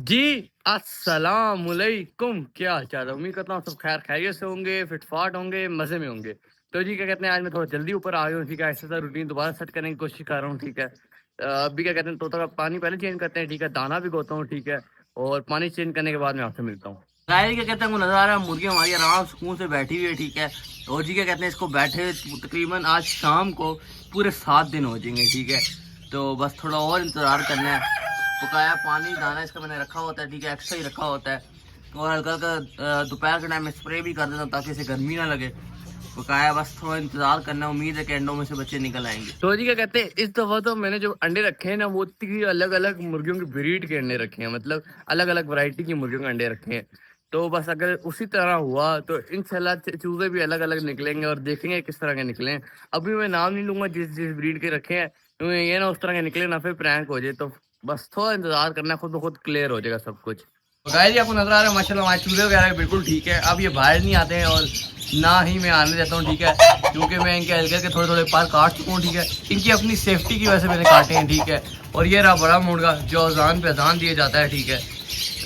जी, अस्सलाम वालेकुम। क्या हाल चाल है? उम्मीद करता हूँ सब खैर खैरियत से होंगे, फिट-फाट होंगे, मज़े में होंगे। तो जी क्या कहते हैं, आज मैं थोड़ा जल्दी ऊपर आ गया हूँ, ठीक है? ऐसा-ऐसा रूटीन दोबारा सेट करने की कोशिश कर रहा हूँ, ठीक है? अभी क्या कहते हैं, तोता का पानी पहले चेंज करते हैं, ठीक है? दाना भिगोता हूँ, ठीक है? और पानी चेंज करने के बाद मैं आपसे मिलता हूँ। गाइस क्या कहते हैं, आपको नज़र आ रहा है मुर्गी हमारी आराम सुकून से बैठी हुई है, ठीक है? और जी क्या कहते हैं, इसको बैठे हुए तकरीबन आज शाम को पूरे 7 दिन हो जाएँगे, ठीक है? तो बस थोड़ा और इंतज़ार करना है। पकाया पानी दाना इसका मैंने रखा होता है, ठीक है? एक्स्ट्रा ही रखा होता है। और हल्का-हल्का दोपहर के टाइम में स्प्रे भी कर देता हूँ ताकि इसे गर्मी ना लगे। पकाया बस थोड़ा इंतज़ार करना है, उम्मीद है कि अंडों में से बच्चे निकल आएँगे। तो जी क्या कहते हैं, इस दफ़ा तो मैंने जो अंडे रखे हैं ना, वो 3 अलग-अलग मुर्गियों की ब्रीड के अंडे रखे हैं, मतलब अलग-अलग वैरायटी की मुर्गियों के अंडे रखे हैं। तो बस अगर उसी तरह हुआ तो इंशाल्लाह चूज़े भी अलग-अलग निकलेंगे और देखेंगे किस तरह के निकले हैं। अभी मैं नाम नहीं लूँगा जिस ब्रीड के रखे हैं, तो ये ना उस तरह के निकले ना फिर प्रैंक हो जाए, तो बस थोड़ा इंतज़ार करना है, खुद ब खुद क्लियर हो जाएगा सब कुछ। तो गाइस, ये आपको नज़र आ रहा है माशाल्लाह हमारे चूज़े वगैरह बिल्कुल ठीक है। अब ये बाहर नहीं आते हैं और ना ही मैं आने देता हूँ, ठीक है? क्योंकि मैं इनके हल्के के थोड़े-थोड़े पर काट चुका हूँ, ठीक है? इनकी अपनी सेफ्टी की वजह से मैंने काटे हैं, ठीक है? और ये रहा बड़ा मुर्गा जो अज़ान पे अज़ान दिया जाता है, ठीक है?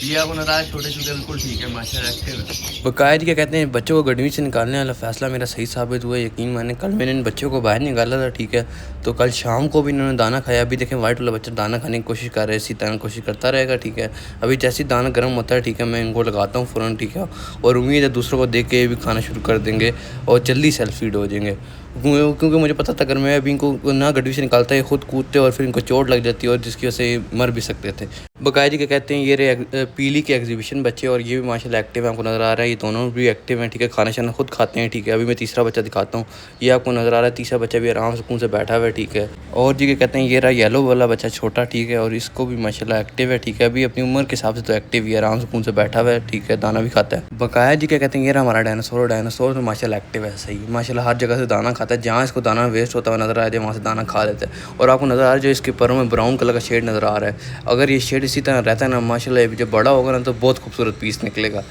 ये आपको नज़र आ रहा है छोटे चूज़े बिल्कुल ठीक है माशाल्लाह एक्टिव है। बकायद क्या कहते हैं, बच्चों को गर्मी से निकालने वाला फ़ैसला मेरा सही साबित हुआ। यकीन माने कल मैंने इन बच्चों को बाहर निकाला था, ठीक है? तो कल शाम को भी इन्होंने दाना खाया। अभी देखें वाइट वाला बच्चा दाना खाने की कोशिश कर रहा है, इसी तरह कोशिश करता रहेगा, ठीक है? अभी जैसे ही दाना गर्म होता है, ठीक है, मैं इनको लगाता हूँ फ़ौरन, ठीक है? और उम्मीद है दूसरों को देख के ये भी खाना शुरू कर देंगे और जल्दी सेल्फ फीड हो जाएंगे। क्योंकि मुझे पता था अगर मैं अभी इनको ना गड्डी से निकालता है, खुद कूदते और फिर इनको चोट लग जाती है और जिसकी वजह से ये मर भी सकते थे। बाकायदे क्या कहते हैं, ये रहे पीली के एग्जीबिशन बच्चे और ये भी माशाल्लाह एक्टिव है, आपको नज़र आ रहा है। ये दोनों भी एक्टिव हैं, ठीक है? खाना शाना खुद खाते हैं, ठीक है? अभी मैं तीसरा बच्चा दिखाता हूँ। ये आपको नज़र आ रहा है, तीसरा बच्चा भी आराम सुकून से बैठा हुआ है, ठीक है? और जी क्या कहते हैं, ये रहा येलो वाला बच्चा छोटा, ठीक है? और इसको भी माशाल्लाह एक्टिव है, ठीक है? अभी अपनी उम्र के हिसाब से तो एक्टिव ही है, आराम सुकून से बैठा हुआ है, ठीक है? दाना भी खाता है। बकाया जी क्या कहते हैं, ये रहा हमारा डायनासोर तो माशाल्लाह एक्टिव है, सही माशाल्लाह हर जगह से दाना खाता है। जहाँ इसको दाना वेस्ट होता हुआ नज़र आ जाए वहाँ से दाना खा लेता है। और आपको नज़र आ रहा है जो इसके परों में ब्राउन कलर का शेड नज़र आ रहा है, अगर ये शेड इसी तरह रहता है ना माशाल्लाह, जब बड़ा होगा ना तो बहुत खूबसूरत पीस निकलेगा।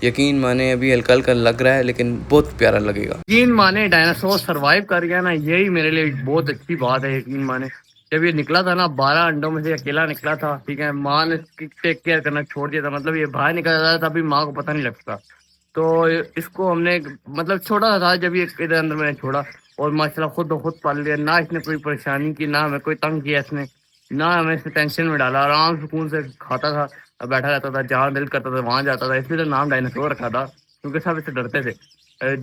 यकीन माने अभी हल्का हल्का लग रहा है लेकिन बहुत प्यारा लगेगा। यकीन माने डायनासोर सरवाइव कर गया ना, यही मेरे लिए बहुत अच्छी बात है। यकीन माने जब ये निकला था ना, 12 अंडों में से अकेला निकला था, ठीक है? माँ ने इसकी टेक केयर करना छोड़ दिया था, मतलब ये बाहर निकल जाता था अभी माँ को पता नहीं लगता। तो इसको हमने मतलब छोटा सा था जब ये इधर अंदर मैंने छोड़ा, और माशाल्लाह खुद ब खुद पाल लिया। ना इसने कोई परेशानी की, ना हमें कोई तंग किया इसने, ना हमें इसे टेंशन में डाला। आराम सुकून से खाता था, बैठा रहता था, जहाँ दिल करता था वहां जाता था। इसलिए तो नाम डायनासोर रखा था, क्योंकि सब इससे डरते थे,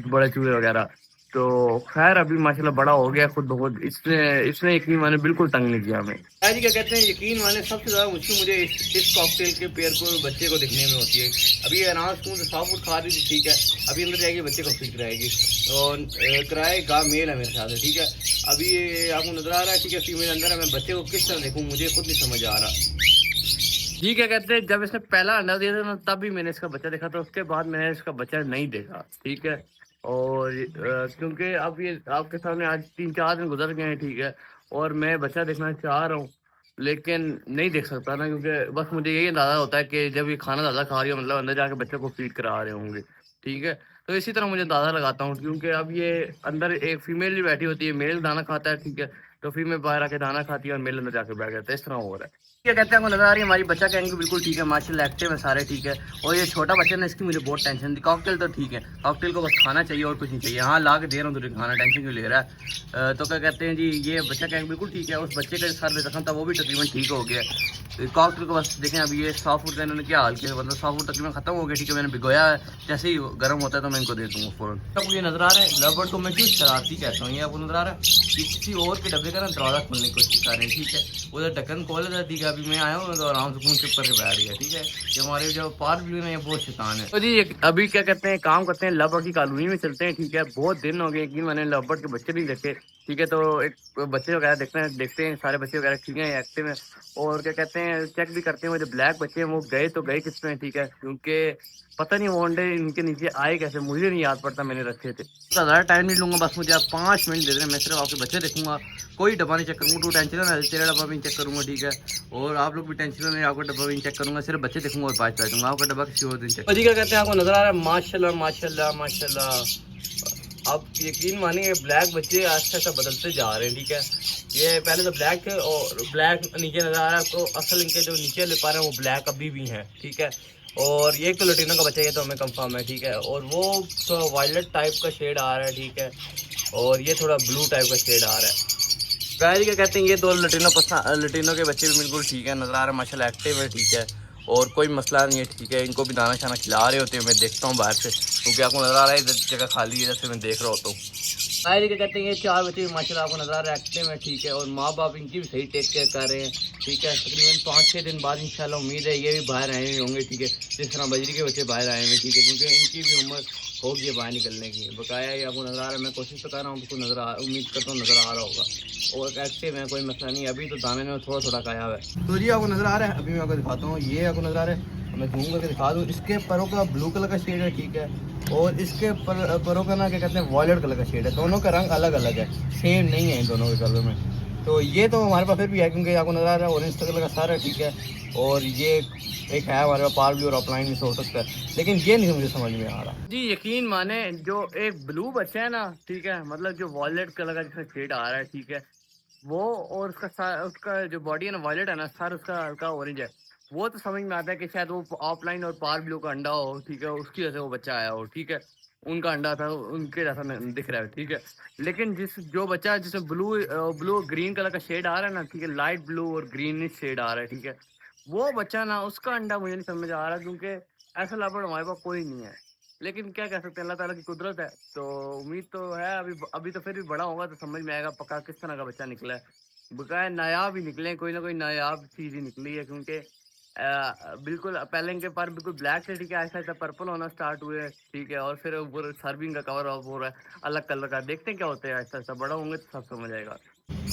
बड़े चूहे वगैरह। तो खैर अभी माशाल्लाह बड़ा हो गया खुद ब खुद। इसने इसने यकीन माने बिल्कुल तंग नहीं किया हमें। जी क्या कहते हैं, यकीन माने सबसे ज़्यादा मुश्किल मुझे इस कॉकटेल के पेयर को बच्चे को दिखने में होती है। अभी अनाज स्कूल से साफ फूड खा रही थी, ठीक है? अभी अंदर जाएगी बच्चे को फीड कराएगी और कराएगा मेल है मेरे साथ है, ठीक है? अभी ये आपको नजर आ रहा है, ठीक है? फीमेल अंदर है, मैं बच्चे को किस तरह देखूँ मुझे खुद नहीं समझ आ रहा। जी क्या कहते हैं, जब इसने पहला अंडा दिया था ना, तब भी मैंने इसका बच्चा देखा था, उसके बाद मैंने इसका बच्चा नहीं देखा, ठीक है? और क्योंकि अब ये आपके सामने आज 3-4 दिन गुजर गए हैं, ठीक है? और मैं बच्चा देखना चाह रहा हूँ, लेकिन नहीं देख सकता ना, क्योंकि बस मुझे यही अंदाज़ा होता है कि जब ये खाना ज़्यादा खा रही हो, मतलब अंदर जाके बच्चे को फीड करा रहे होंगे, ठीक है? तो इसी तरह मुझे अंदाज़ा लगाता हूँ, क्योंकि अब ये अंदर एक फीमेल भी बैठी होती है, मेल दाना खाता है, ठीक है? तो फीमेल बाहर आके दाना खाती है और मेल अंदर जाके बैठ जाता है, इस तरह हो रहा है। क्या कहते हैं, आपको नजर आ रही है हमारी बच्चा गैंग भी बिल्कुल ठीक है माशाल्लाह, एक्टिव है सारे, ठीक है? और ये छोटा बच्चा ना, इसकी मुझे बहुत टेंशन थी। कॉकटेल तो ठीक है, कॉकटेल को बस खाना चाहिए और कुछ नहीं चाहिए। हाँ ला के दे रहा हूँ तुझे खाना, टेंशन क्यों ले रहा है? तो क्या कहते हैं जी, ये बच्चा गैंग बिल्कुल ठीक है। उस बच्चे का सर में जख्म था वो भी तकरीबन ठीक हो गया। कॉकटेल को बस देखें, अभी ये सॉफ्ट फूड का इन्होंने क्या हाल किया, मतलब सॉफ्ट फूड तकरीबन खत्म हो गया, ठीक है? मैंने भिगोया है, जैसे ही गर्म होता है तो मैं इनको दे दूँगा फ़ौरन। आपको ये नजर आ रहा है लवबर्ड को मैं क्यों शरारती कहता हूँ, ये आपको नजर आ रहा है कि किसी और के डब्बे का ना दरवाज़ा खोलने की कोशिश कर रहे हैं, ठीक है? उधर ढक्कन खोल है, ठीक है? अभी मैं आया हूँ तो आराम से चुप करके बैठ गया, ठीक है? ये हमारे जो पार्क व्यू है ये बहुत शैतान है। तो जी अभी क्या कहते हैं, काम करते हैं, लवबर्ड की कॉलोनी में चलते हैं, ठीक है? बहुत दिन हो गए कि मैंने लवबर्ड के बच्चे नहीं देखे, ठीक है? तो एक बच्चे वगैरह देखते हैं सारे बच्चे वगैरह ठीक है, एक्टिव हैं। और क्या कहते हैं, चेक भी करते हैं वो जो ब्लैक बच्चे हैं वो गए तो गए किस में, ठीक है? क्योंकि पता नहीं वो अंडे इनके नीचे आए कैसे, मुझे नहीं याद पड़ता मैंने रखे थे। तो ज़्यादा टाइम नहीं लूँगा, बस मुझे आप 5 मिनट दे दें, मैं सिर्फ आपके बच्चे देखूंगा, कोई डब्बा नहीं चेक करूँगा। तू टेंशन ना, तेरा डब्बा भी चेक करूँगा, ठीक है? और आप लोग भी टेंशन नहीं, आपका डब्बा भी चेक करूँगा, सिर्फ बच्चे देखूंगा और पाँच दूँगा, आपका डब्बा किसी और दिन चेक। जी क्या कहते हैं, आपको नजर आ रहा है माशाल्लाह माशाल्लाह माशाल्लाह, अब यकीन मानिए ब्लैक बच्चे आस्ते आस्ते बदलते जा रहे हैं, ठीक है। ये पहले तो ब्लैक थे और ब्लैक नीचे नज़र आ रहा है आपको, असल इनके जो नीचे ले पा रहे हैं वो ब्लैक अभी भी हैं, ठीक है। और ये तो लटीनो का बच्चा, ये तो हमें कंफर्म है, ठीक है। और वो थोड़ा वायलेट टाइप का शेड आ रहा है, ठीक है। और ये थोड़ा ब्लू टाइप का शेड आ रहा है। गाइस क्या कहते हैं, ये दो लटीनो के बच्चे भी बिल्कुल ठीक है नज़र आ रहे हैं, माशाल्लाह एक्टिव है, ठीक है। और कोई मसला नहीं है, ठीक है। इनको भी दाना शाना खिला रहे होते हैं, मैं देखता हूँ बाहर से, क्योंकि आपको नज़र आ रहा है इधर जगह खाली है जैसे मैं देख रहा होता हूँ। गाइस क्या कहते हैं, ये चार बच्चे भी माशाल्लाह आपको नज़र आ रहा है एक्टिव है, ठीक है। और माँ बाप इनकी भी सही टेक केयर कर रहे हैं, ठीक है। तकरीबन 5-6 दिन बाद इंशाल्लाह उम्मीद है ये भी बाहर आए हुए होंगे, ठीक है। जिस तरह बजरी के बच्चे बाहर आए हुए, ठीक है, क्योंकि इनकी भी उम्र होगी बाहर निकलने की। बकाया ये आपको नज़र आ रहा है, मैं कोशिश तो कर रहा हूँ, आपको नज़र आ उम्मीद करता हूँ नज़र आ रहा होगा। और एक्टिव है, कोई मसला नहीं है। अभी तो दाने में थोड़ा थोड़ा खाया हुआ है। तो जी आपको नज़र आ रहा है, अभी मैं आपको दिखाता हूँ, ये आपको नज़र आ रहा है, मैं जूम करके दिखा दूँ। इसके परों का ब्लू कलर का शेड है, ठीक है। और इसके परों का ना क्या कहते हैं वॉयलेट कलर का शेड है। दोनों का रंग अलग अलग है, सेम नहीं है इन दोनों के कलर में। तो ये तो हमारे पास फिर भी है, क्योंकि आपको नज़र आ रहा है ऑरेंज कलर का सारा, ठीक है। और ये एक है हमारे पास पार भी और ऑफलाइन भी हो सकता है, लेकिन ये नहीं मुझे समझ में आ रहा जी। यकीन माने जो एक ब्लू बच्चा है ना, ठीक है, मतलब जो वॉयलेट कलर का जिसका शेड आ रहा है, ठीक है, वो और उसका जो बॉडी है ना वॉयलेट है ना, सर उसका हल्का ऑरेंज है। वो तो समझ में आता है कि शायद वो ऑफलाइन और पार ब्लू का अंडा हो, ठीक है, उसकी वजह से वो बच्चा आया हो, ठीक है। उनका अंडा था, उनके जैसा दिख रहा है, ठीक है। लेकिन जो बच्चा जिसमें ब्लू ग्रीन कलर का शेड आ रहा है ना, ठीक है, लाइट ब्लू और ग्रीन शेड आ रहा है, ठीक है, वो बच्चा ना उसका अंडा मुझे नहीं समझ आ रहा, क्योंकि ऐसा लाभड़ हमारे पास कोई नहीं है। लेकिन क्या कह सकते हैं, अल्लाह ताला की कुदरत है। तो उम्मीद तो है, अभी अभी तो फिर भी बड़ा होगा तो समझ में आएगा पक्का किस तरह का बच्चा निकला है। बकाया नायाब ही निकले, कोई ना कोई नायाब चीज़ ही निकली है, क्योंकि बिल्कुल पहले इनके पर बिल्कुल ब्लैक थे, ठीक है, ऐसा ऐसा पर्पल होना स्टार्ट हुए, ठीक है। और फिर ऊपर सर्विंग का कवर ऑफ हो रहा है अलग कलर का। देखते हैं क्या होते हैं, ऐसा ऐसा बड़ा होंगे तो सब समझ आएगा।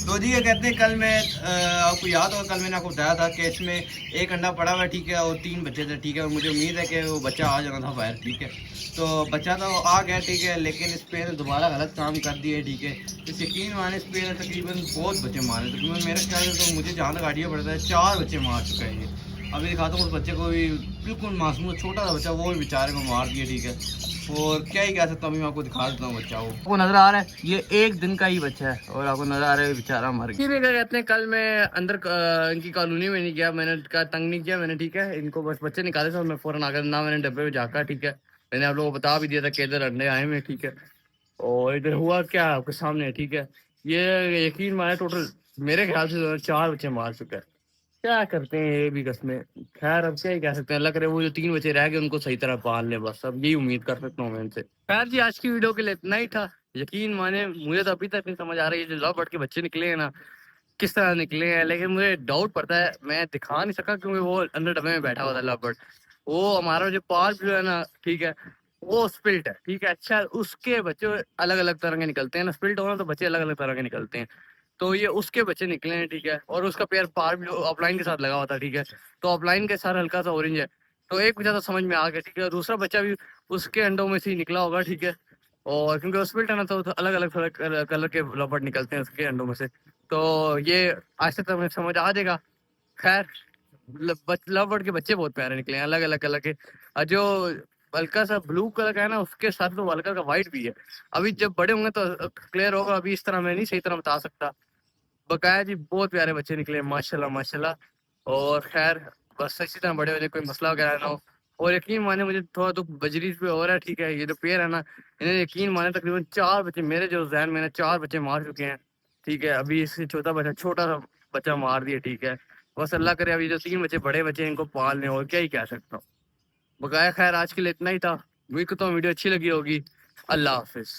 तो जी ये कहते हैं, कल मैं आपको याद होगा, कल मैंने आपको बताया था कि इसमें एक अंडा पड़ा हुआ है, ठीक है, और 3 बच्चे थे, ठीक है। मुझे उम्मीद है कि वो बच्चा आ जाना था बाहर, ठीक है। तो बच्चा तो आ गया, ठीक है, लेकिन इस पे ने दोबारा गलत काम कर दिया, ठीक है। इस यकीन माने इस पे ने तकरीबन बहुत बच्चे मारे, तकरीबन मेरे ख्याल से तो मुझे जहाँ तक आइडिया पड़ता है 4 बच्चे मार चुका है ये। अभी दिखाता हूँ उस बच्चे को भी, बिल्कुल मासूम छोटा सा बच्चा, वो भी बेचारे को मार दिया, ठीक है। और क्या ही कह सकता हूँ, अभी मैं आपको दिखा देता हूँ बच्चा। वो आपको नजर आ रहा है, ये एक दिन का ही बच्चा है, और आपको नजर आ रहा है बेचारा मर गया। क्या कहते हैं, कल मैं अंदर इनकी कॉलोनी में नहीं गया, मैंने का तंग नहीं किया मैंने, ठीक है। इनको बस बच्चे निकाले थे और मैं फौरन आ गया, ना मैंने डब्बे में झाँका, ठीक है। मैंने आप लोगों को बता भी दिया था कि इधर अंडे आए हुए, ठीक है। और इधर हुआ क्या आपके सामने, ठीक है। ये यकीन माने टोटल मेरे ख्याल से 4 बच्चे मार चुका है। क्या करते हैं ये भी कसमें। खैर अब क्या ही कह सकते हैं, अल्लाह करे वो जो 3 बचे रह गए उनको सही तरह पाल ले, बस अब यही उम्मीद कर सकता हूँ मैं इनसे। खैर जी आज की वीडियो के लिए इतना ही था। यकीन माने मुझे तो अभी तक नहीं समझ आ रही है, जो लव बर्ड के बच्चे निकले हैं ना किस तरह निकले हैं, लेकिन मुझे डाउट पड़ता है, मैं दिखा नहीं सका क्योंकि वो अंदर डब्बे में बैठा हुआ था लव बर्ड। वो हमारा जो पाल जो है ना, ठीक है, वो स्पिल्ट है, ठीक है। अच्छा उसके बच्चे अलग अलग तरह के निकलते हैं ना, स्पिल्ट होना तो बच्चे अलग अलग तरह के निकलते हैं। तो ये उसके बच्चे निकले हैं, ठीक है। और उसका पेयर पार भी ऑफलाइन के साथ लगा हुआ था, ठीक है। तो ऑफलाइन के साथ हल्का सा ऑरेंज है। तो एक बच्चा तो समझ में आ गया, ठीक है। दूसरा बच्चा भी उसके अंडों में से ही निकला होगा, ठीक है। और क्योंकि स्प्लिट है ना, तो अलग अलग कलर के लवबर्ड निकलते हैं उसके अंडों में से। तो ये आज तक हमें समझ आ जाएगा। खैर लवबर्ड के बच्चे बहुत प्यारे निकले हैं, अलग अलग कलर के। और जो हल्का सा ब्लू कलर का है ना, उसके साथ तो हल्का का व्हाइट भी है। अभी जब बड़े होंगे तो क्लियर होगा, अभी इस तरह मैं नहीं सही तरह बता सकता। बकाया जी बहुत प्यारे बच्चे निकले माशाल्लाह माशाल्लाह। और खैर बस इसी तरह बड़े हो जाए, कोई मसला वगैरह ना हो। और यकीन माने मुझे थोड़ा दुख बजरी पे हो रहा है, ठीक है। ये जो पेड़ है ना, इन्हें यकीन माने तकरीबन 4 बच्चे मेरे जो जहन में 4 बच्चे मार चुके हैं, ठीक है। अभी इससे छोटा सा बच्चा मार दिया, ठीक है। बस अल्लाह करे अभी जो 3 बच्चे बड़े बच्चे इनको पाल लें, और क्या ही कह सकता हूँ। बकाया खैर आज के लिए इतना ही था। वीडियो अच्छी लगी होगी। अल्लाह हाफिज।